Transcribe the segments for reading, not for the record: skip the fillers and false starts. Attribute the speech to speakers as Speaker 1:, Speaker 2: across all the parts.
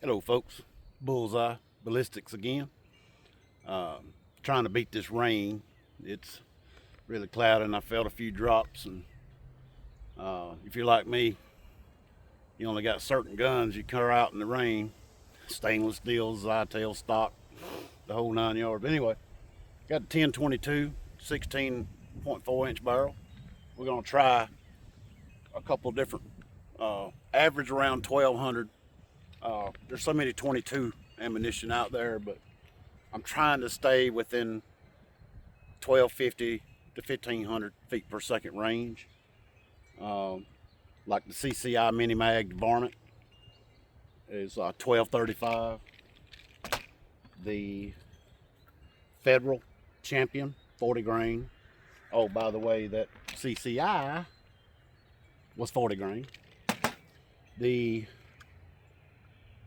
Speaker 1: Hello folks, Bullseye Ballistics again. Trying to beat this rain. It's really cloudy and I felt a few drops, and if you're like me, you only got certain guns you carry out in the rain. Stainless steel, Zytail stock, the whole 9 yards. But anyway, got a 10-22, 16.4-inch barrel. We're gonna try a couple different, average around 1200. There's so many 22 ammunition out there, but I'm trying to stay within 1250 to 1500 feet per second range. Like the CCI Mini Mag Varmint is 1235. The Federal Champion 40 grain. Oh, by the way, that CCI was 40 grain. The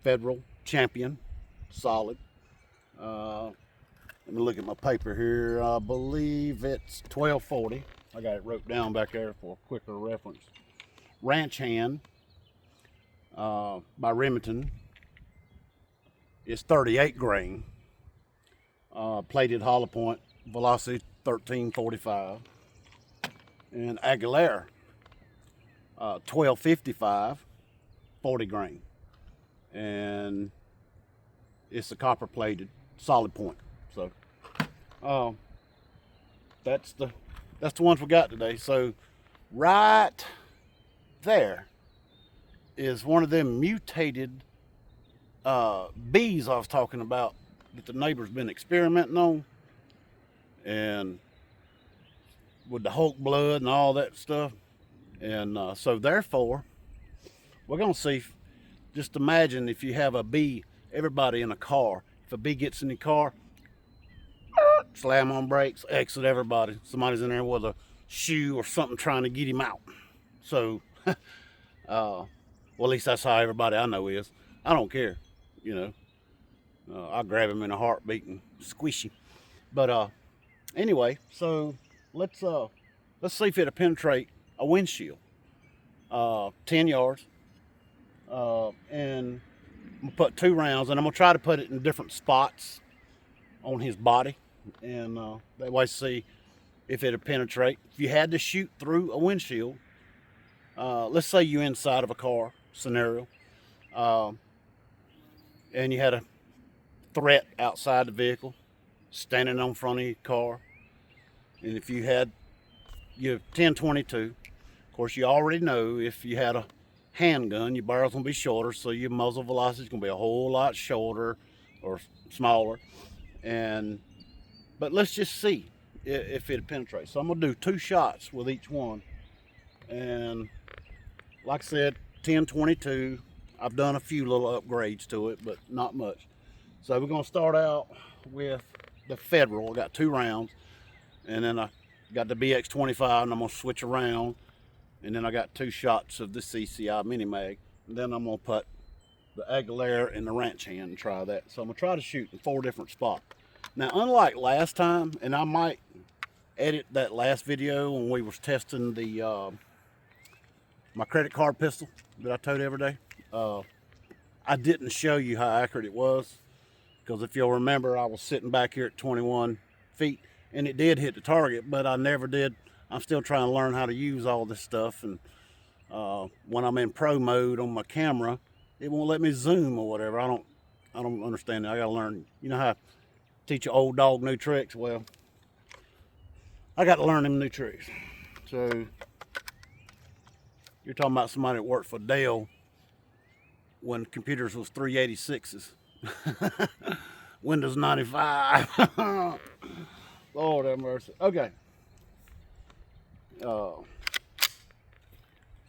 Speaker 1: Federal Champion solid. Let me look at my paper here. I believe it's 1240. I got it wrote down back there for a quicker reference. Ranch Hand by Remington is 38 grain. Plated hollow point, velocity 1345. And Aguilera 1255, 40 grain. And it's a copper plated solid point. So that's the ones we got today. So right there is one of them mutated bees I was talking about that the neighbor's been experimenting on, and with the Hulk blood and all that stuff. And so therefore we're gonna see. Just imagine if you have a bee, everybody in a car. If a bee gets in the car, slam on brakes, exit everybody. Somebody's in there with a shoe or something trying to get him out. So, well, at least that's how everybody I know is. I don't care, you know. I'll grab him in a heartbeat and squish him. But anyway, so let's see if it'll penetrate a windshield. 10 yards. And I'm gonna put 2 rounds, and I'm gonna try to put it in different spots on his body, and that way see if it'll penetrate. If you had to shoot through a windshield, let's say you're inside of a car scenario, and you had a threat outside the vehicle, standing on front of your car, and if you had your 10-22, of course you already know if you had a handgun, your barrel's gonna be shorter, so your muzzle velocity is gonna be a whole lot shorter or smaller. But let's just see if it penetrates. So I'm gonna do 2 shots with each one, and like I said, 10-22. I've done a few little upgrades to it, but not much. So we're gonna start out with the Federal. I got 2 rounds, and then I got the BX-25, and I'm gonna switch around. And then I got 2 shots of the CCI Mini Mag. And then I'm gonna put the Aguilera in the Ranch Hand and try that. So I'm gonna try to shoot in 4 different spots. Now, unlike last time, and I might edit that last video when we was testing the my credit card pistol that I tote every day. I didn't show you how accurate it was, because if you'll remember, I was sitting back here at 21 feet, and it did hit the target, but I never did. I'm still trying to learn how to use all this stuff, and when I'm in pro mode on my camera, it won't let me zoom or whatever. I don't understand it. I gotta learn. You know how to teach an old dog new tricks? Well, I got to learn them new tricks. So you're talking about somebody that worked for Dell when computers was 386s, Windows 95. Lord have mercy. Okay. So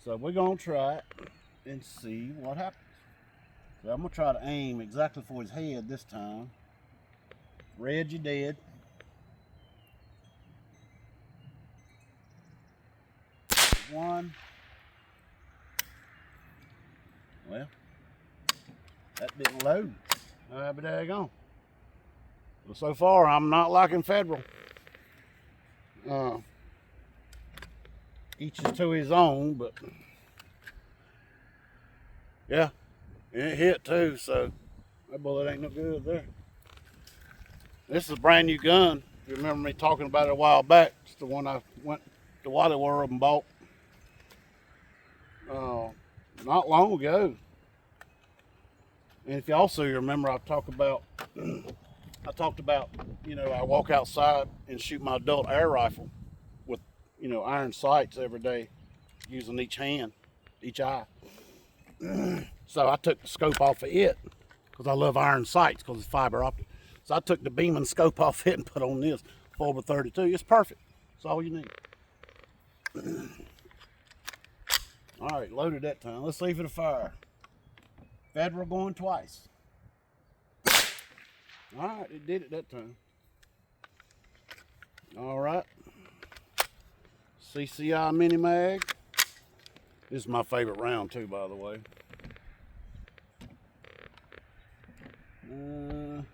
Speaker 1: we're gonna try it and see what happens. So I'm gonna try to aim exactly for his head this time. Red, you dead. One. Well, that didn't load. But there you go. Well, so far I'm not liking Federal. Each is to his own, but yeah, And it hit too, so that bullet ain't no good there. This is a brand new gun. If you remember me talking about it a while back, it's the one I went to Wally World and bought not long ago. And if you also remember, I talked about, you know, I walk outside and shoot my adult air rifle with, you know, iron sights every day, using each hand, each eye. So I took the scope off of it because I love iron sights because it's fiber optic. So I took the beam and scope off it and put on this 4x32. It's perfect. It's all you need. All right, loaded that time. Let's see if it'll fire. Federal going twice. All right, it did it that time. All right. CCI mini mag. This is my favorite round too, by the way. I'm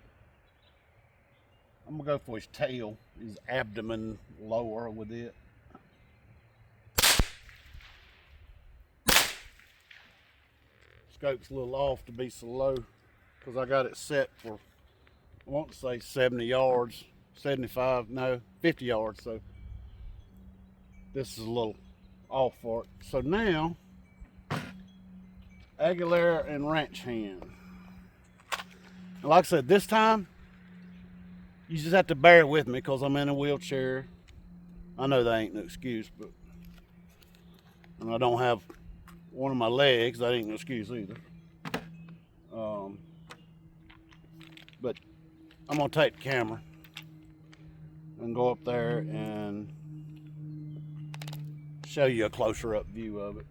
Speaker 1: gonna go for his tail, his abdomen lower with it. Scope's a little off to be so low because I got it set for, I want to say 70 yards, 75, no, 50 yards. So this is a little off for it. So now, Aguilera and ranch hand. And like I said, this time, you just have to bear with me because I'm in a wheelchair. I know that ain't no excuse, but, and I don't have one of my legs, that ain't no excuse either. But I'm gonna take the camera and go up there and show you a closer up view of it.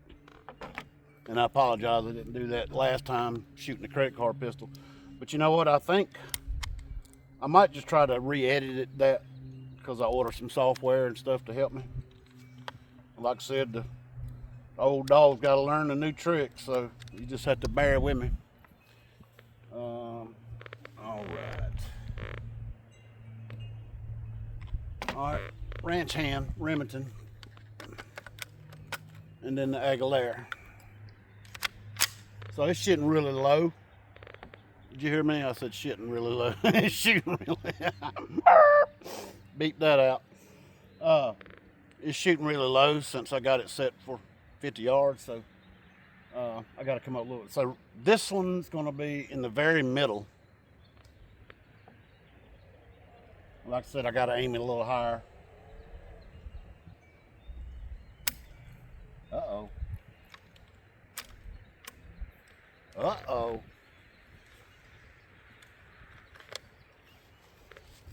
Speaker 1: And I apologize I didn't do that last time shooting the credit card pistol. But you know what, I think I might just try to re-edit it that because I ordered some software and stuff to help me. Like I said, the old dog's got to learn a new trick, so you just have to bear with me. All right, ranch hand, Remington, and then the Aguilera. So it's shitting really low. Did you hear me? I said shitting really low. It's shooting really. Beep that out. It's shooting really low since I got it set for 50 yards, so I got to come up a little bit. So this one's going to be in the very middle. Like I said, I got to aim it a little higher. Uh-oh. Uh-oh.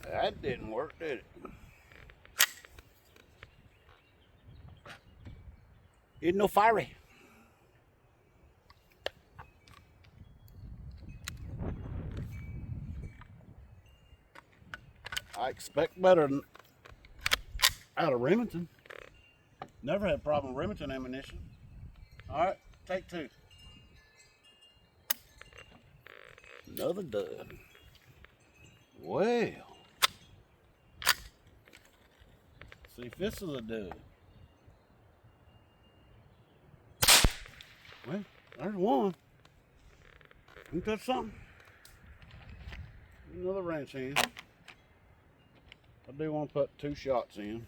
Speaker 1: That didn't work, did it? Isn't no fiery. I expect better than out of Remington. Never had a problem with Remington ammunition. All right, take two. Another dud. Well, see if this is a dud. Well, there's one. Ain't that something? Another ranch hand. I do want to put 2 shots in.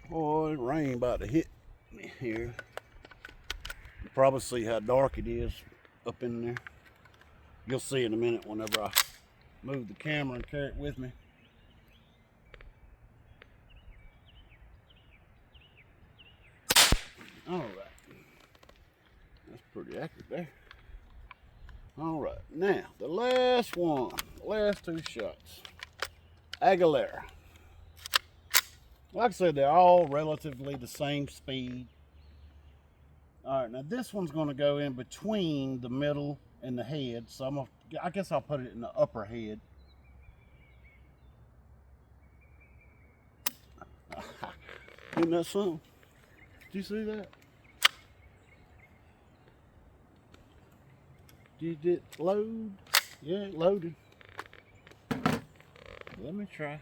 Speaker 1: Boy, rain about to hit me here. You probably see how dark it is up in there. You'll see in a minute whenever I move the camera and carry it with me. All right. That's pretty accurate there. All right. Now, the last one. The last 2 shots. Aguilera. Like I said, they're all relatively the same speed. All right. Now, this one's going to go in between the middle and the head. So I guess I'll put it in the upper head. Isn't that something? Did you see that? Did it load? Yeah, it loaded. Let me try.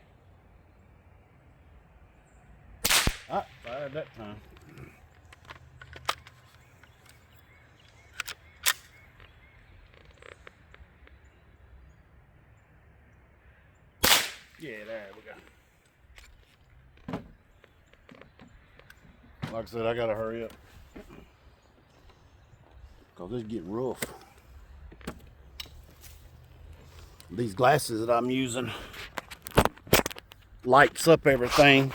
Speaker 1: Ah, fired that time. Yeah, there we go. Like I said, I gotta hurry up because it's getting rough. These glasses that I'm using lights up everything.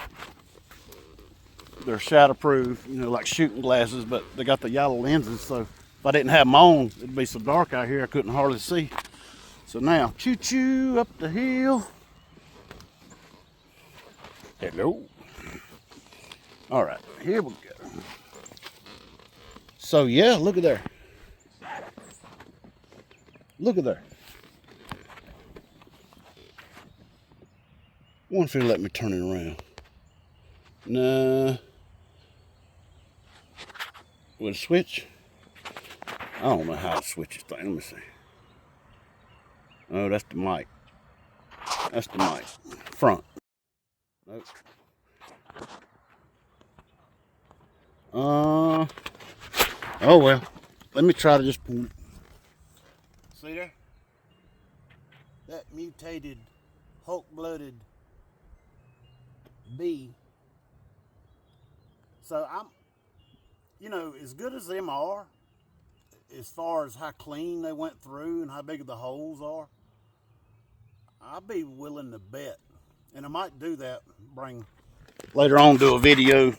Speaker 1: They're shatterproof, you know, like shooting glasses, but they got the yellow lenses, so if I didn't have them on, it'd be so dark out here I couldn't hardly see. So now, choo-choo up the hill. Hello. All right, here we go. So yeah, look at there. Look at there. I wonder if it'll let me turn it around. Nah. With a switch? I don't know how to switch this thing. Let me see. Oh, that's the mic. That's the mic. Front. Nope. Oh well. Let me try to just pull it. See there? That mutated, Hulk-blooded bee. So I'm, you know, as good as them are, as far as how clean they went through and how big the holes are, I'd be willing to bet, and I might do that, later on do a video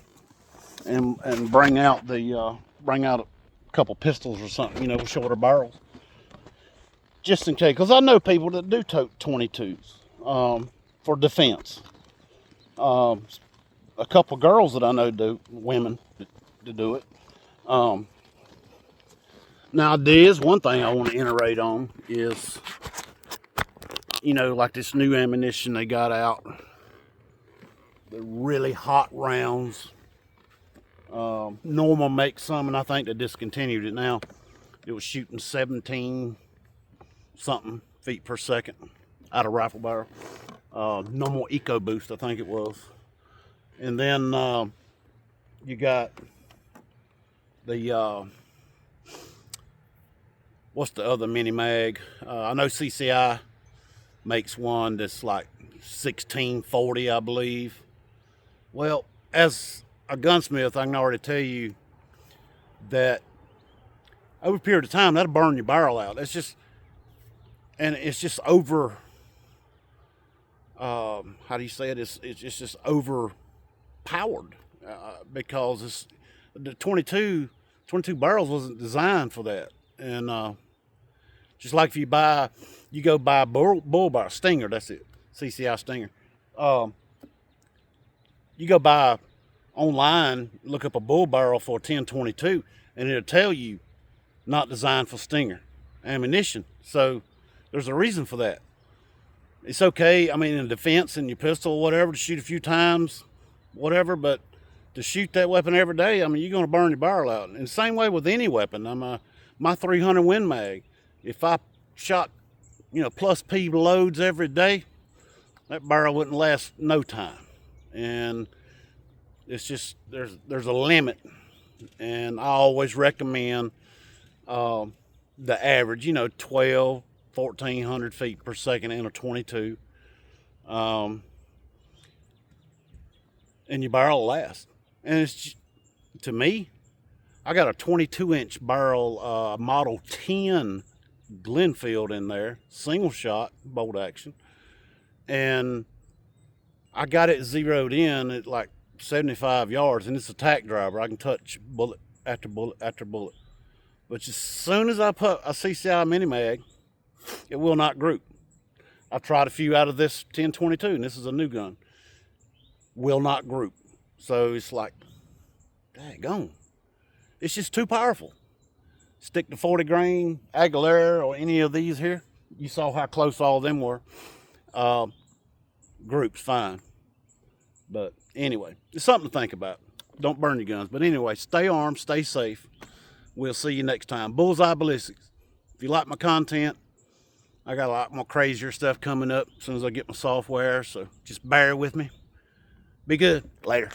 Speaker 1: and bring out a couple pistols or something, you know, with shorter barrels, just in case, because I know people that do tote 22s for defense. A couple girls that I know do, women to do it. Now there's one thing I want to iterate on is, you know, like this new ammunition they got out, the really hot rounds. Normal makes some, and I think they discontinued it now. It was shooting 17 something feet per second out of rifle barrel. Normal Eco Boost, I think it was. And then you got the what's the other mini mag? I know CCI makes one that's like 1640, I believe. Well, as a gunsmith, I can already tell you that over a period of time, that'll burn your barrel out. It's just over, how do you say it? It's just overpowered because the 22 barrels wasn't designed for that. And just like if you go buy a bull barrel, Stinger, that's it, CCI Stinger. You go buy online, look up a bull barrel for a 1022, and it'll tell you not designed for Stinger ammunition. So there's a reason for that. It's okay, I mean, in defense in your pistol or whatever, to shoot a few times, whatever, but to shoot that weapon every day, I mean, you're going to burn your barrel out. And the same way with any weapon. My 300 Win Mag, if I shot, you know, plus P loads every day, that barrel wouldn't last no time. And it's just, there's a limit. And I always recommend the average, you know, 1,400 feet per second in a 22. And your barrel will last. And it's just, to me, I got a 22-inch barrel Model 10 Glenfield in there, single shot, bolt action. And I got it zeroed in at like 75 yards, and it's a tack driver. I can touch bullet after bullet after bullet. But as soon as I put a CCI mini mag, it will not group. I've tried a few out of this 1022, and this is a new gun. Will not group. So it's like, daggone. It's just too powerful. Stick to 40 grain, Aguilera, or any of these here. You saw how close all of them were. Groups, fine. But anyway, it's something to think about. Don't burn your guns. But anyway, stay armed, stay safe. We'll see you next time. Bullseye Ballistics. If you like my content, I got a lot more crazier stuff coming up as soon as I get my software. So just bear with me. Be good. Later.